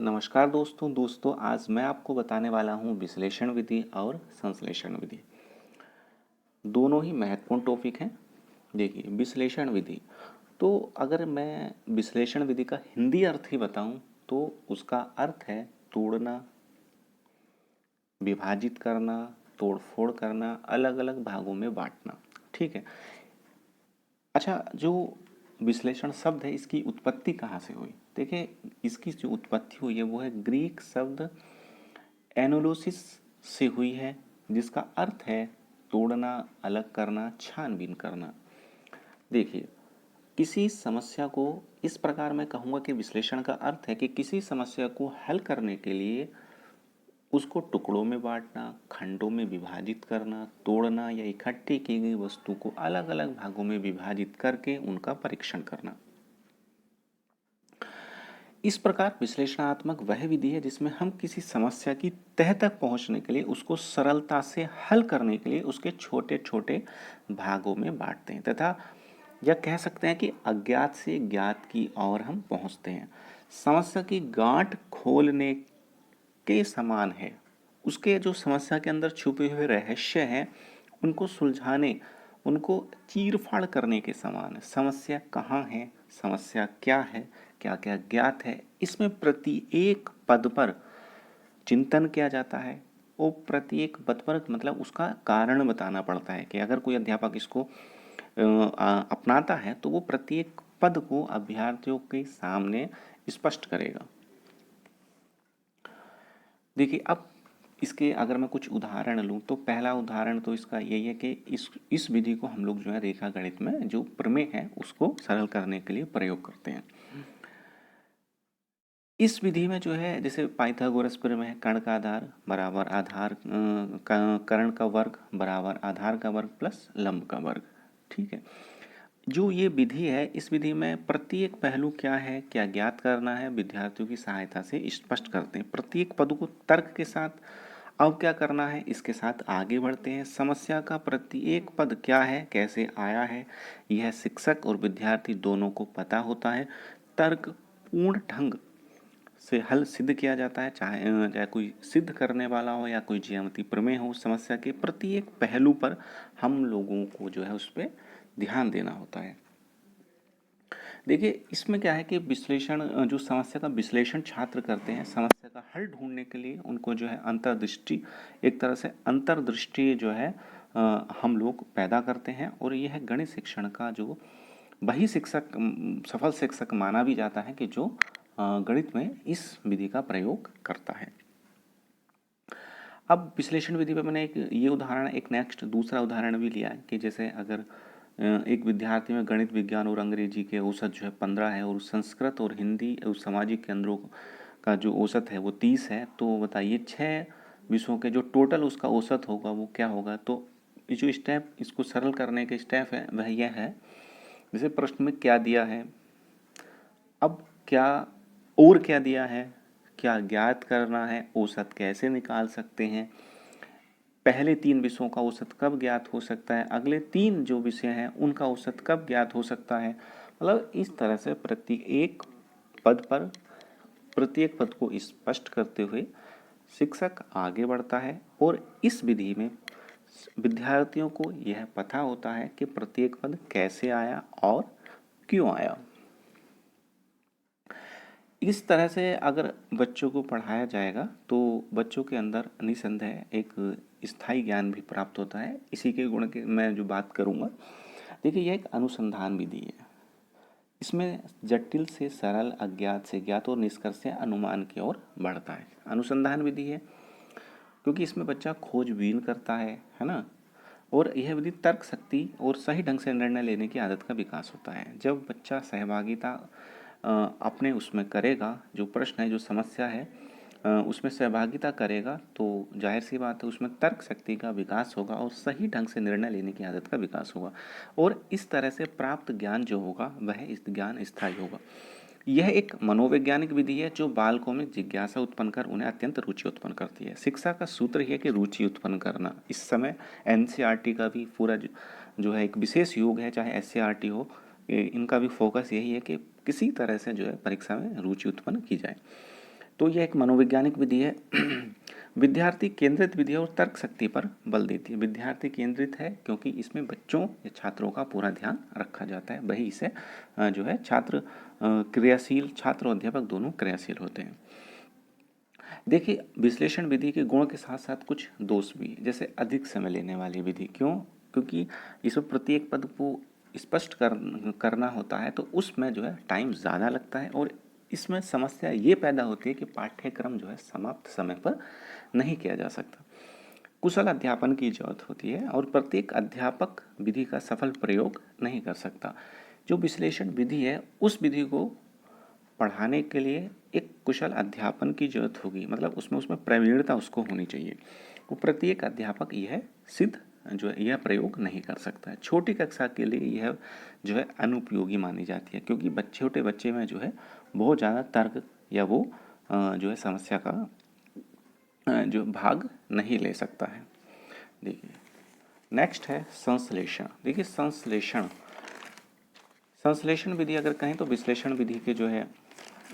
नमस्कार दोस्तों आज मैं आपको बताने वाला हूँ विश्लेषण विधि और संश्लेषण विधि। दोनों ही महत्वपूर्ण टॉपिक हैं। देखिए विश्लेषण विधि, तो अगर मैं विश्लेषण विधि का हिंदी अर्थ ही बताऊं तो उसका अर्थ है तोड़ना, विभाजित करना, तोड़फोड़ करना, अलग अलग भागों में बांटना। ठीक है। अच्छा, जो विश्लेषण शब्द है इसकी उत्पत्ति कहाँ से हुई? देखिए, इसकी जो उत्पत्ति हुई है वो है ग्रीक शब्द एनोलोसिस से हुई है, जिसका अर्थ है तोड़ना, अलग करना, छानबीन करना। देखिए, किसी समस्या को इस प्रकार मैं कहूँगा कि विश्लेषण का अर्थ है कि किसी समस्या को हल करने के लिए उसको टुकड़ों में बांटना, खंडों में विभाजित करना, तोड़ना या इकट्ठी की गई वस्तु को अलग अलग भागों में विभाजित करके उनका परीक्षण करना। इस प्रकार विश्लेषणात्मक वह विधि है जिसमें हम किसी समस्या की तह तक पहुंचने के लिए, उसको सरलता से हल करने के लिए उसके छोटे छोटे भागों में बांटते हैं तथा यह कह सकते हैं कि अज्ञात से ज्ञात की ओर हम पहुंचते हैं। समस्या की गांठ खोलने के समान है। उसके जो समस्या के अंदर छुपे हुए रहस्य हैं उनको सुलझाने, उनको चीर-फाड़ करने के समान है। समस्या कहाँ है, समस्या क्या है, क्या क्या ज्ञात है, इसमें प्रत्येक पद पर चिंतन किया जाता है और प्रत्येक पद पर मतलब उसका कारण बताना पड़ता है कि अगर कोई अध्यापक इसको अपनाता है तो वो प्रत्येक पद को अभ्यर्थियों के सामने स्पष्ट करेगा। देखिए, अब इसके अगर मैं कुछ उदाहरण लूँ तो पहला उदाहरण तो इसका यही है कि इस विधि को हम लोग जो है रेखा गणित में जो प्रमेय है उसको सरल करने के लिए प्रयोग करते हैं। इस विधि में जो है जैसे पाइथागोरस प्रमेय है, कर्ण का आधार बराबर आधार कर्ण का वर्ग बराबर आधार का वर्ग प्लस लंब का वर्ग। ठीक है। जो ये विधि है इस विधि में प्रत्येक पहलू क्या है, क्या ज्ञात करना है, विद्यार्थियों की सहायता से स्पष्ट करते हैं। प्रत्येक पद को तर्क के साथ अब क्या करना है इसके साथ आगे बढ़ते हैं। समस्या का प्रत्येक पद क्या है, कैसे आया है, यह शिक्षक और विद्यार्थी दोनों को पता होता है। तर्क पूर्ण ढंग से हल सिद्ध किया जाता है, चाहे कोई सिद्ध करने वाला हो या कोई ज्यामिति प्रमेय हो। समस्या के प्रत्येक पहलू पर हम लोगों को जो है उस पर ध्यान देना होता है। देखिए, इसमें क्या है कि विश्लेषण जो समस्या का विश्लेषण छात्र करते हैं, समस्या का हल ढूंढने के लिए उनको जो है अंतर्दृष्टि, एक तरह से अंतर्दृष्टि जो है हम लोग पैदा करते हैं और यह है गणित शिक्षण का जो वही शिक्षक सफल शिक्षक माना भी जाता है कि जो गणित में इस विधि का प्रयोग करता है। अब विश्लेषण विधि पे मैंने एक ये उदाहरण, एक नेक्स्ट दूसरा उदाहरण भी लिया है कि जैसे अगर एक विद्यार्थी में गणित, विज्ञान और अंग्रेजी के औसत जो है 15 है और संस्कृत और हिंदी और सामाजिक केंद्रों का जो औसत है वो 30 है, तो बताइए 6 विषयों के जो टोटल उसका औसत होगा वो क्या होगा। तो ये जो स्टेप, इसको सरल करने के स्टेप है वह यह है, जैसे प्रश्न में क्या दिया है, अब क्या और क्या दिया है, क्या ज्ञात करना है, औसत कैसे निकाल सकते हैं, पहले 3 विषयों का औसत कब ज्ञात हो सकता है, अगले 3 जो विषय हैं उनका औसत कब ज्ञात हो सकता है। मतलब इस तरह से प्रत्येक पद को स्पष्ट करते हुए शिक्षक आगे बढ़ता है और इस विधि में विद्यार्थियों को यह पता होता है कि प्रत्येक पद कैसे आया और क्यों आया। इस तरह से अगर बच्चों को पढ़ाया जाएगा तो बच्चों के अंदर निसंदेह एक स्थायी ज्ञान भी प्राप्त होता है। इसी के गुण की मैं जो बात करूँगा, देखिए यह एक अनुसंधान विधि है। इसमें जटिल से सरल, अज्ञात से ज्ञात और निष्कर्ष से अनुमान की ओर बढ़ता है। अनुसंधान विधि है क्योंकि इसमें बच्चा खोजबीन करता है ना। और यह विधि तर्क शक्ति और सही ढंग से निर्णय लेने की आदत का विकास होता है। जब बच्चा सहभागिता अपने उसमें करेगा, जो प्रश्न है, जो समस्या है उसमें सहभागिता करेगा तो जाहिर सी बात है उसमें तर्क शक्ति का विकास होगा और सही ढंग से निर्णय लेने की आदत का विकास होगा और इस तरह से प्राप्त ज्ञान जो होगा वह इस ज्ञान स्थायी होगा। यह एक मनोवैज्ञानिक विधि है जो बालकों में जिज्ञासा उत्पन्न कर उन्हें अत्यंत रुचि उत्पन्न करती है। शिक्षा का सूत्र यह है कि रुचि उत्पन्न करना। इस समय एनसीईआरटी का भी पूरा जो है एक विशेष योग है, चाहे एससीईआरटी हो, इनका भी फोकस यही है कि किसी तरह से जो है परीक्षा में रुचि उत्पन्न की जाए। तो यह एक मनोवैज्ञानिक विधि है। विद्यार्थी केंद्रित विधि और तर्क शक्ति पर बल देती है। विद्यार्थी केंद्रित है क्योंकि इसमें बच्चों या छात्रों का पूरा ध्यान रखा जाता है, वही इसे जो है छात्र क्रियाशील, छात्र और अध्यापक दोनों क्रियाशील होते हैं। देखिए, विश्लेषण विधि के गुण के साथ साथ कुछ दोष भी, जैसे अधिक समय लेने वाली विधि। क्यों? क्योंकि इसमें प्रत्येक पद को स्पष्ट करना होता है, तो उसमें जो है टाइम ज़्यादा लगता है और इसमें समस्या ये पैदा होती है कि पाठ्यक्रम जो है समाप्त समय पर नहीं किया जा सकता। कुशल अध्यापन की जरूरत होती है और प्रत्येक अध्यापक विधि का सफल प्रयोग नहीं कर सकता। जो विश्लेषण विधि है उस विधि को पढ़ाने के लिए एक कुशल अध्यापन की जरूरत होगी, मतलब उसमें प्रवीणता उसको होनी चाहिए। वो प्रत्येक अध्यापक यह सिद्ध जो है यह प्रयोग नहीं कर सकता है। छोटी कक्षा के लिए यह जो है अनुपयोगी मानी जाती है, क्योंकि छोटे बच्चे में जो है बहुत ज़्यादा तर्क या वो जो है समस्या का जो भाग नहीं ले सकता है। देखिए, नेक्स्ट है संश्लेषण। देखिए, संश्लेषण विधि अगर कहें तो विश्लेषण विधि के जो है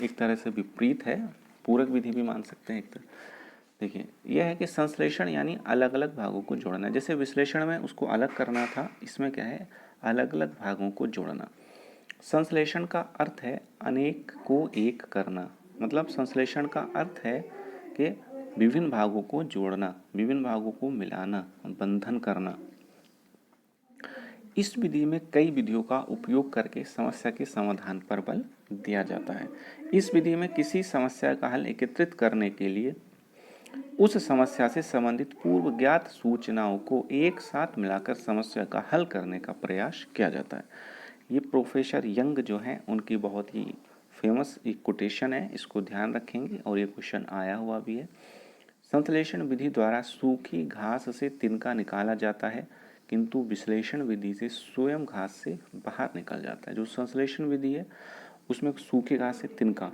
एक तरह से विपरीत है, पूरक विधि भी मान सकते हैं एक तरह। देखिए, यह है कि संश्लेषण यानी अलग अलग भागों को जोड़ना। जैसे विश्लेषण में उसको अलग करना था, इसमें क्या है, अलग अलग भागों को जोड़ना। संश्लेषण का अर्थ है अनेक को एक करना, मतलब संश्लेषण का अर्थ है कि विभिन्न भागों को जोड़ना, विभिन्न भागों को मिलाना, बंधन करना। इस विधि में कई विधियों का उपयोग करके समस्या के समाधान पर बल दिया जाता है। इस विधि में किसी समस्या का हल एकत्रित करने के लिए उस समस्या से संबंधित पूर्व ज्ञात सूचनाओं को एक साथ मिलाकर समस्या का हल करने का प्रयास किया जाता है। ये प्रोफेसर यंग जो हैं उनकी बहुत ही फेमस एक कोटेशन है, इसको ध्यान रखेंगे और ये क्वेश्चन आया हुआ भी है। संश्लेषण विधि द्वारा सूखी घास से तिनका निकाला जाता है, किंतु विश्लेषण विधि से स्वयं घास से बाहर निकल जाता है। जो संश्लेषण विधि है उसमें सूखी घास से तिनका,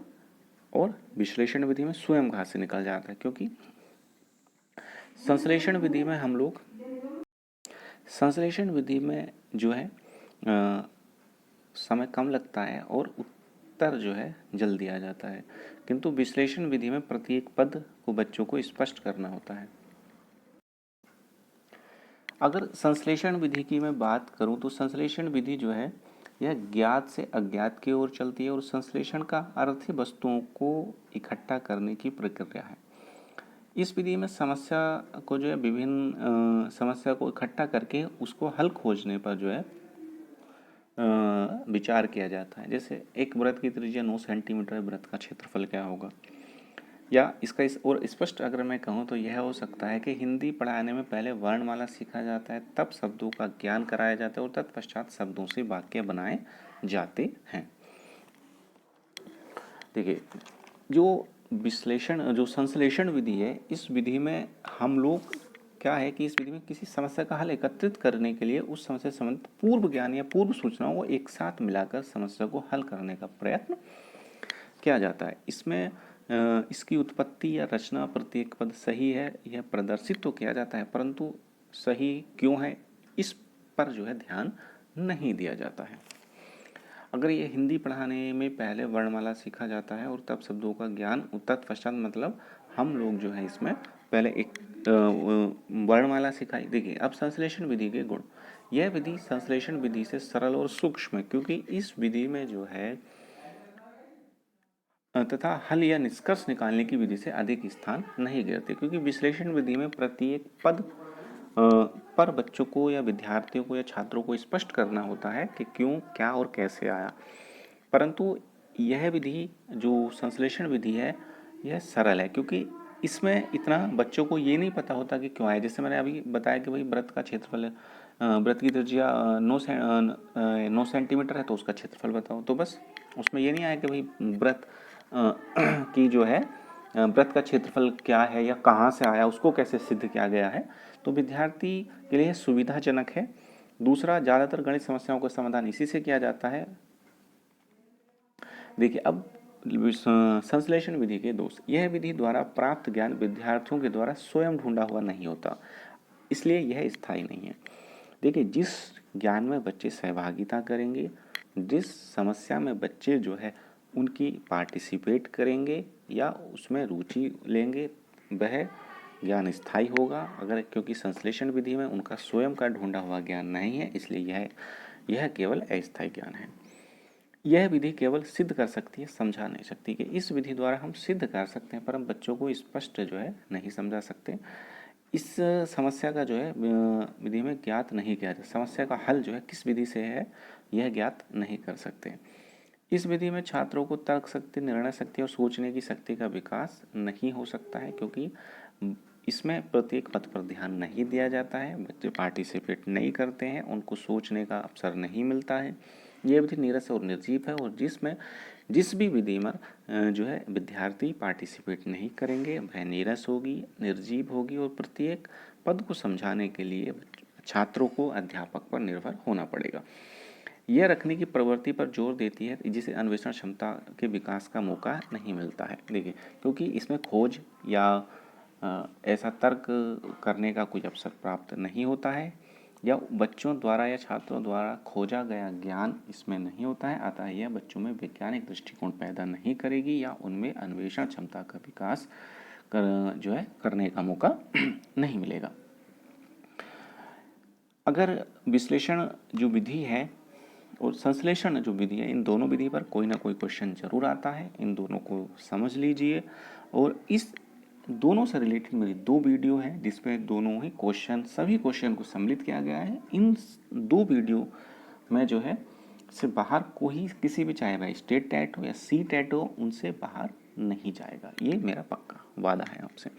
और विश्लेषण विधि में स्वयं घास से निकल जाता है। क्योंकि संश्लेषण विधि में हम लोग संश्लेषण विधि में जो है समय कम लगता है और उत्तर जो है जल्दी आ जाता है, किंतु विश्लेषण विधि में प्रत्येक पद को बच्चों को स्पष्ट करना होता है। अगर संश्लेषण विधि की मैं बात करूं तो संश्लेषण विधि जो है यह ज्ञात से अज्ञात की ओर चलती है और संश्लेषण का अर्थ ही वस्तुओं को इकट्ठा करने की प्रक्रिया है। इस विधि में समस्या को जो है विभिन्न समस्या को इकट्ठा करके उसको हल खोजने पर जो है विचार किया जाता है। जैसे एक वृत्त की त्रिज्या 9 सेंटीमीटर है, वृत्त का क्षेत्रफल क्या होगा, या इसका और स्पष्ट अगर मैं कहूँ तो यह हो सकता है कि हिंदी पढ़ाने में पहले वर्णमाला सीखा जाता है, तब शब्दों का ज्ञान कराया जाता है और तत्पश्चात शब्दों से वाक्य बनाए जाते हैं। देखिए, जो संश्लेषण विधि है, इस विधि में हम लोग क्या है कि इस विधि में किसी समस्या का हल एकत्रित करने के लिए उस समस्या से संबंधित पूर्व ज्ञान या पूर्व सूचनाओं को एक साथ मिलाकर समस्या को हल करने का प्रयत्न किया जाता है। इसमें इसकी उत्पत्ति या रचना प्रत्येक पद सही है यह प्रदर्शित तो किया जाता है, परंतु सही क्यों है इस पर जो है ध्यान नहीं दिया जाता है। अगर ये हिंदी पढ़ाने में पहले वर्णमाला सीखा जाता है और तब शब्दों का ज्ञान तत्पश्चात, मतलब हम लोग जो है इसमें पहले एक वर्णमाला सिखाई। देखिए, अब संश्लेषण विधि के गुण। यह विधि संश्लेषण विधि से सरल और सूक्ष्म है, क्योंकि इस विधि में जो है तथा हल या निष्कर्ष निकालने की विधि से अधिक स्थान नहीं गिरते, क्योंकि विश्लेषण विधि में प्रत्येक पद पर बच्चों को या विद्यार्थियों को या छात्रों को स्पष्ट करना होता है कि क्यों, क्या और कैसे आया। परंतु यह विधि जो संश्लेषण विधि है यह सरल है, क्योंकि इसमें इतना बच्चों को ये नहीं पता होता कि क्यों आया। जैसे मैंने अभी बताया कि भाई वृत्त का क्षेत्रफल, वृत्त की त्रिज्या 9 सेंटीमीटर है तो उसका क्षेत्रफल बताओ, तो बस उसमें ये नहीं आया कि भाई वृत्त की जो है वृत्त का क्षेत्रफल क्या है या कहाँ से आया, उसको कैसे सिद्ध किया गया है। तो विद्यार्थी के लिए सुविधाजनक है। दूसरा, ज़्यादातर गणित समस्याओं का समाधान इसी से किया जाता है। देखिए, अब संश्लेषण विधि के दोष। यह विधि द्वारा प्राप्त ज्ञान विद्यार्थियों के द्वारा स्वयं ढूंढा हुआ नहीं होता, इसलिए यह स्थायी नहीं है। देखिए, जिस ज्ञान में बच्चे सहभागिता करेंगे, जिस समस्या में बच्चे जो है उनकी पार्टिसिपेट करेंगे या उसमें रुचि लेंगे वह ज्ञान स्थायी होगा। अगर क्योंकि संश्लेषण विधि में उनका स्वयं का ढूंढा हुआ ज्ञान नहीं है, इसलिए यह केवल अस्थायी ज्ञान है। यह विधि केवल सिद्ध कर सकती है, समझा नहीं सकती। कि इस विधि द्वारा हम सिद्ध कर सकते हैं पर हम बच्चों को स्पष्ट जो है नहीं समझा सकते। इस समस्या का जो है विधि में ज्ञात नहीं किया जाता। समस्या का हल जो है किस विधि से है यह ज्ञात नहीं कर सकते। इस विधि में छात्रों को तर्क शक्ति, निर्णय शक्ति और सोचने की शक्ति का विकास नहीं हो सकता है, क्योंकि इसमें प्रत्येक पद पर ध्यान नहीं दिया जाता है। बच्चे पार्टिसिपेट नहीं करते हैं, उनको सोचने का अवसर नहीं मिलता है। ये विधि नीरस और निर्जीव है, और जिस भी विधि में जो है विद्यार्थी पार्टिसिपेट नहीं करेंगे वह नीरस होगी, निर्जीव होगी, और प्रत्येक पद को समझाने के लिए छात्रों को अध्यापक पर निर्भर होना पड़ेगा। यह रखने की प्रवृत्ति पर जोर देती है जिसे अन्वेषण क्षमता के विकास का मौका नहीं मिलता है। देखिए, क्योंकि इसमें खोज या ऐसा तर्क करने का कोई अवसर प्राप्त नहीं होता है, या बच्चों द्वारा या छात्रों द्वारा खोजा गया ज्ञान इसमें नहीं होता है। अतः यह बच्चों में वैज्ञानिक दृष्टिकोण पैदा नहीं करेगी या उनमें अन्वेषण क्षमता का विकास जो है करने का मौका नहीं मिलेगा। अगर विश्लेषण जो विधि है और संश्लेषण जो विधि है, इन दोनों विधि पर कोई ना कोई क्वेश्चन जरूर आता है। इन दोनों को समझ लीजिए। और इस दोनों से रिलेटेड मेरी 2 वीडियो है जिसमें दोनों ही सभी क्वेश्चन को सम्मिलित किया गया है। इन 2 वीडियो में जो है से बाहर कोई किसी भी, चाहे वह स्टेट टैट हो या सी टैट हो, उनसे बाहर नहीं जाएगा। ये मेरा पक्का वादा है आपसे।